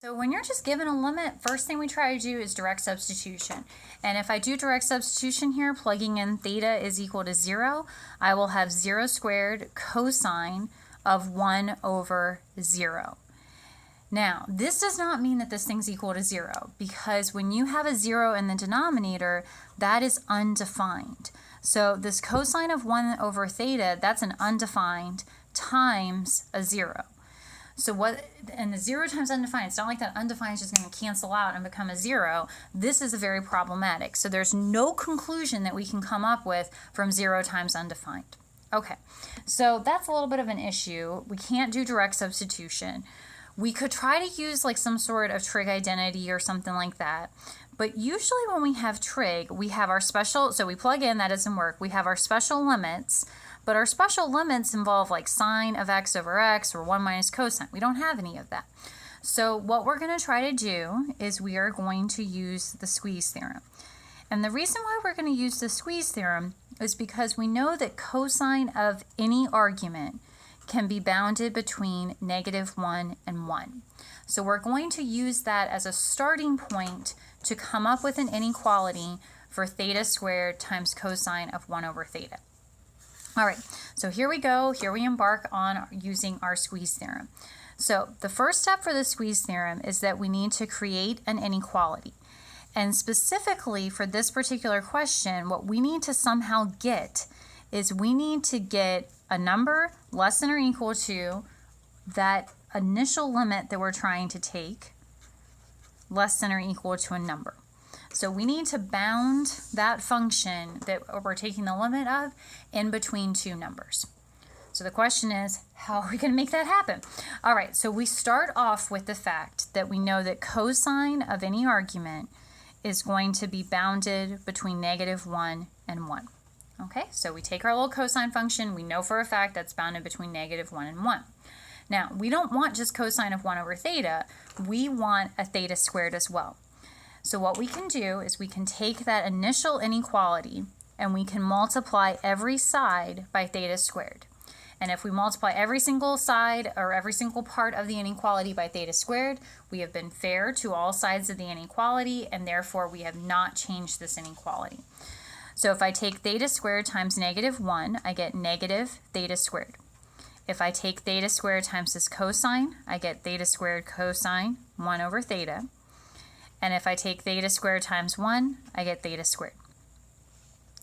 So when you're just given a limit, first thing we try to do is direct substitution. And if I do direct substitution here, plugging in theta is equal to 0, I will have 0 squared cosine of 1 over 0. Now, this does not mean that this thing's equal to 0, because when you have a 0 in the denominator, that is undefined. So this cosine of 1 over theta, that's an undefined times a 0. So and the 0 times undefined, it's not like that undefined is just going to cancel out and become a 0. This is very problematic. So there's no conclusion that we can come up with from 0 times undefined. Okay, so that's a little bit of an issue. We can't do direct substitution. We could try to use like some sort of trig identity or something like that. But usually when we have trig, we have our special, so we plug in, that doesn't work. We have our special limits. But our special limits involve like sine of x over x or 1 minus cosine. We don't have any of that. So what we're going to try to do is we are going to use the squeeze theorem. And the reason why we're going to use the squeeze theorem is because we know that cosine of any argument can be bounded between -1 and 1. So we're going to use that as a starting point to come up with an inequality for theta squared times cosine of 1 over theta. All right, so here we go. Here we embark on using our squeeze theorem. So the first step for the squeeze theorem is that we need to create an inequality. And specifically for this particular question, what we need to somehow get is we need to get a number less than or equal to that initial limit that we're trying to take, less than or equal to a number. So we need to bound that function that we're taking the limit of in between two numbers. So the question is, how are we going to make that happen? All right, so we start off with the fact that we know that cosine of any argument is going to be bounded between -1 and 1. Okay, so we take our little cosine function. We know for a fact that's bounded between -1 and 1. Now, we don't want just cosine of 1 over theta. We want a theta squared as well. So what we can do is we can take that initial inequality and we can multiply every side by theta squared. And if we multiply every single side or every single part of the inequality by theta squared, we have been fair to all sides of the inequality, and therefore we have not changed this inequality. So if I take theta squared times -1, I get negative theta squared. If I take theta squared times this cosine, I get theta squared cosine 1 over theta. And if I take theta squared times 1, I get theta squared.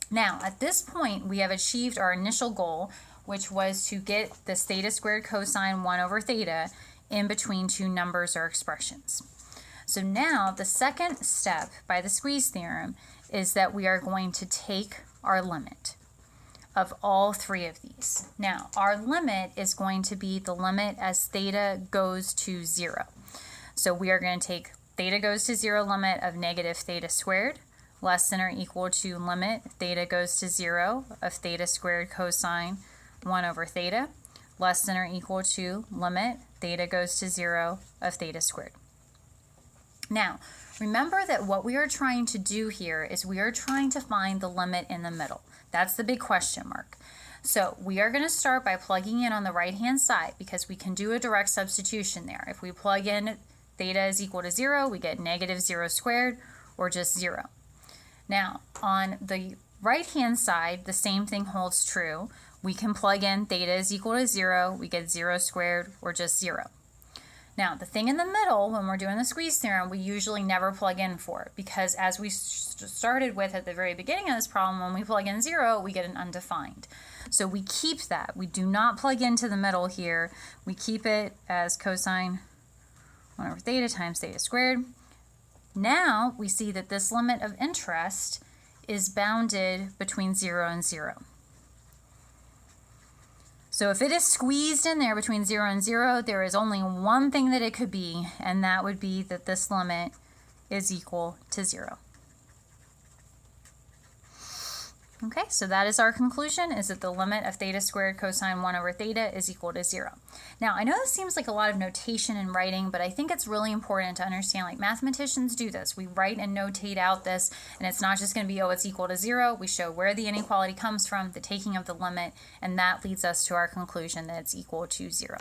Now, at this point, we have achieved our initial goal, which was to get this theta squared cosine 1 over theta in between two numbers or expressions. So now, the second step by the squeeze theorem is that we are going to take our limit of all three of these. Now, our limit is going to be the limit as theta goes to 0. So we are going to take theta goes to 0 limit of negative theta squared less than or equal to limit theta goes to 0 of theta squared cosine 1 over theta less than or equal to limit theta goes to 0 of theta squared. Now, remember that what we are trying to do here is we are trying to find the limit in the middle. That's the big question mark. So we are going to start by plugging in on the right-hand side because we can do a direct substitution there. If we plug in theta is equal to 0, we get -0 squared, or just 0. Now, on the right-hand side, the same thing holds true. We can plug in theta is equal to 0, we get 0 squared, or just 0. Now, the thing in the middle, when we're doing the squeeze theorem, we usually never plug in for it, because as we started with at the very beginning of this problem, when we plug in 0, we get an undefined. So we keep that. We do not plug into the middle here. We keep it as cosine 1 over theta times theta squared. Now we see that this limit of interest is bounded between 0 and 0. So if it is squeezed in there between 0 and 0, there is only one thing that it could be, and that would be that this limit is equal to 0. Okay, so that is our conclusion, is that the limit of theta squared cosine 1 over theta is equal to 0. Now, I know this seems like a lot of notation in writing, but I think it's really important to understand, like mathematicians do this. We write and notate out this, and it's not just going to be, oh, it's equal to 0. We show where the inequality comes from, the taking of the limit, and that leads us to our conclusion that it's equal to 0.